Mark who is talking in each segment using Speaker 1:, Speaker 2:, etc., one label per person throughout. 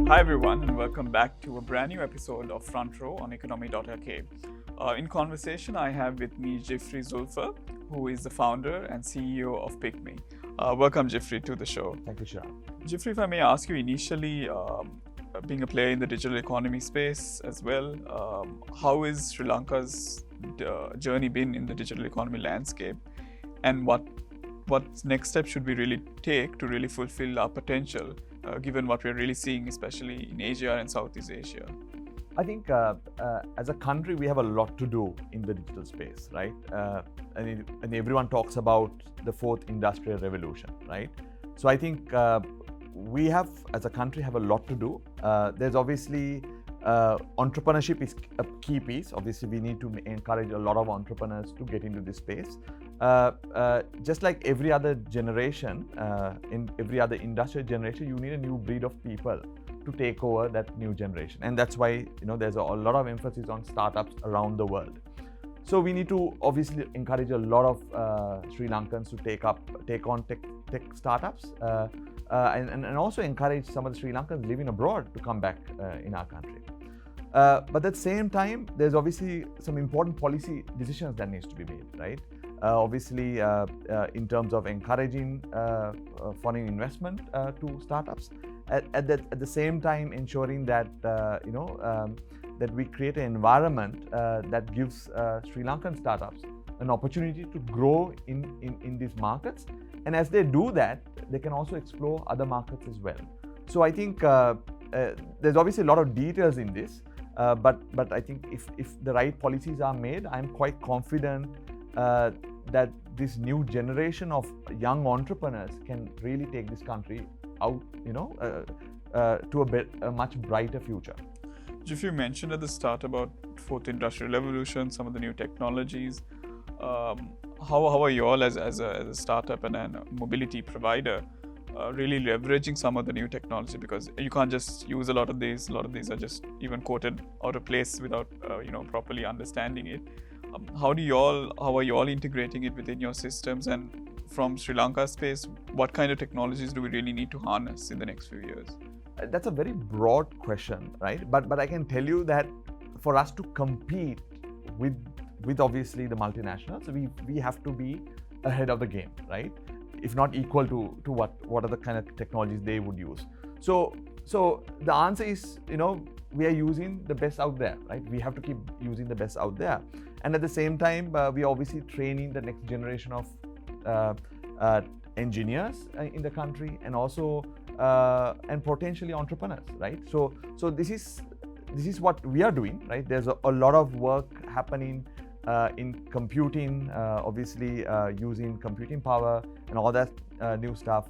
Speaker 1: Hi everyone, and welcome back to a brand new episode of Front Row on Economy.lk. In conversation, I have with me Jiffry Zulfer, who is the founder and CEO of PickMe. Welcome, Jiffry, to the show.
Speaker 2: Thank you, Shah.
Speaker 1: Jiffry, if I may ask you initially, being a player in the digital economy space as well, how is Sri Lanka's journey been in the digital economy landscape, and what next steps should we really take to really fulfill our potential, given what we're really seeing, especially in Asia and Southeast Asia?
Speaker 2: I think as a country, we have a lot to do in the digital space, right? And everyone talks about the fourth industrial revolution, right? So I think we have, as a country, have a lot to do. There's obviously entrepreneurship is a key piece. Obviously, we need to encourage a lot of entrepreneurs to get into this space. Just like every other generation, in every other industrial generation, you need a new breed of people to take over that new generation, and that's why there's a lot of emphasis on startups around the world. So we need to obviously encourage a lot of Sri Lankans to take on tech startups, and also encourage some of the Sri Lankans living abroad to come back in our country. But at the same time, there's obviously some important policy decisions that needs to be made, right? Obviously, in terms of encouraging foreign investment to startups, at the same time ensuring that that we create an environment that gives Sri Lankan startups an opportunity to grow in these markets, and as they do that, they can also explore other markets as well. So I think there's obviously a lot of details in this, but I think if the right policies are made, I'm quite confident that this new generation of young entrepreneurs can really take this country out, to a much brighter future.
Speaker 1: If you mentioned at the start about fourth industrial revolution, some of the new technologies, how are you all as a startup and a mobility provider really leveraging some of the new technology? Because you can't just use a lot of these are just even quoted out of place without properly understanding it. How are you all integrating it within your systems? And from Sri Lanka space, what kind of technologies do we really need to harness in the next few years?
Speaker 2: That's a very broad question, right? But I can tell you that for us to compete with obviously the multinationals, we have to be ahead of the game, right? If not equal to what are the kind of technologies they would use. So the answer is, we are using the best out there, right? We have to keep using the best out there. And at the same time, we are obviously training the next generation of engineers in the country, and also and potentially entrepreneurs, right? So this is what we are doing, right? There's a lot of work happening in computing, obviously using computing power and all that new stuff,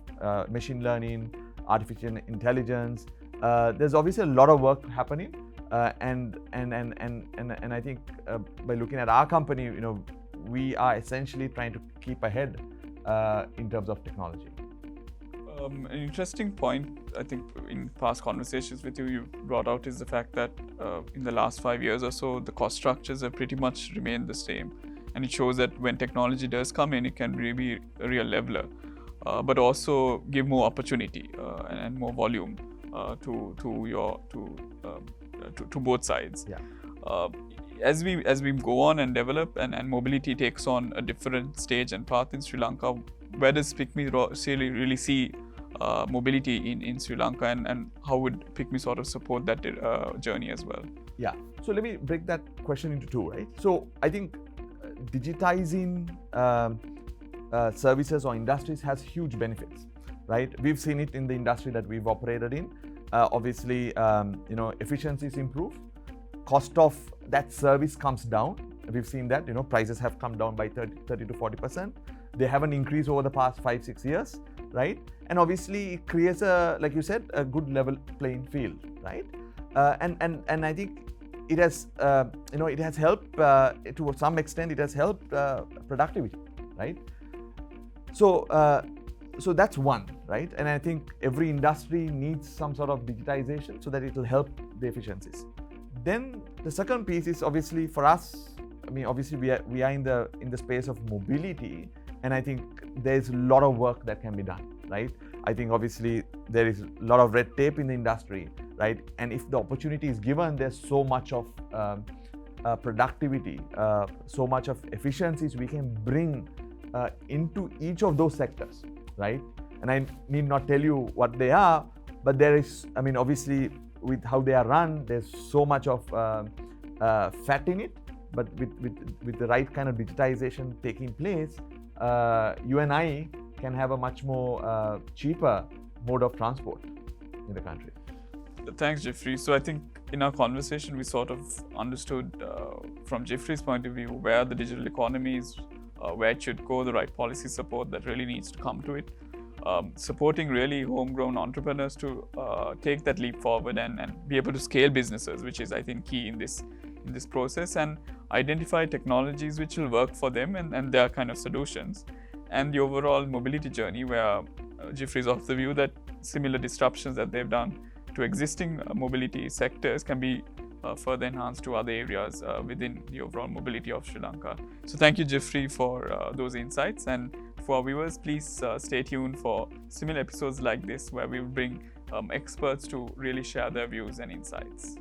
Speaker 2: machine learning, artificial intelligence. There's obviously a lot of work happening, and I think by looking at our company, we are essentially trying to keep ahead in terms of technology.
Speaker 1: An interesting point, I think, in past conversations with you brought out is the fact that in the last 5 years or so, the cost structures have pretty much remained the same. And it shows that when technology does come in, it can really be a real leveler, but also give more opportunity and more volume to both sides.
Speaker 2: Yeah.
Speaker 1: As we go on and develop and mobility takes on a different stage and path in Sri Lanka, where does PickMe really see mobility in Sri Lanka, and how would PickMe sort of support that journey as well?
Speaker 2: Yeah. So let me break that question into two, right? So I think digitizing services or industries has huge benefits, right? We've seen it in the industry that we've operated in. Obviously, efficiencies improve, cost of that service comes down. We've seen that, prices have come down by 30 to 40%. They haven't increased over the past 5-6 years, right? And obviously it creates like you said, a good level playing field, right? And I think it has, it has helped to some extent. It has helped productivity, right? So that's one, right? And I think every industry needs some sort of digitization so that it will help the efficiencies. Then the second piece is obviously for us. I mean, obviously we are in the space of mobility, and I think there's a lot of work that can be done, right? I think obviously there is a lot of red tape in the industry, right? And if the opportunity is given, there's so much of productivity, so much of efficiencies we can bring into each of those sectors, right? And I need not tell you what they are, but there is, I mean, obviously with how they are run, there's so much of fat in it, but with the right kind of digitization taking place, you and I can have a much more cheaper mode of transport in the country.
Speaker 1: Thanks, Jiffry. So I think in our conversation, we sort of understood from Jiffry's point of view where the digital economy is, where it should go, the right policy support that really needs to come to it. Supporting really homegrown entrepreneurs to take that leap forward and be able to scale businesses, which is, I think, key in this process, and identify technologies which will work for them and their kind of solutions. And the overall mobility journey, where Jiffry is of the view that similar disruptions that they've done to existing mobility sectors can be further enhanced to other areas within the overall mobility of Sri Lanka. So thank you, Jiffry, for those insights. And for our viewers, please stay tuned for similar episodes like this, where we will bring experts to really share their views and insights.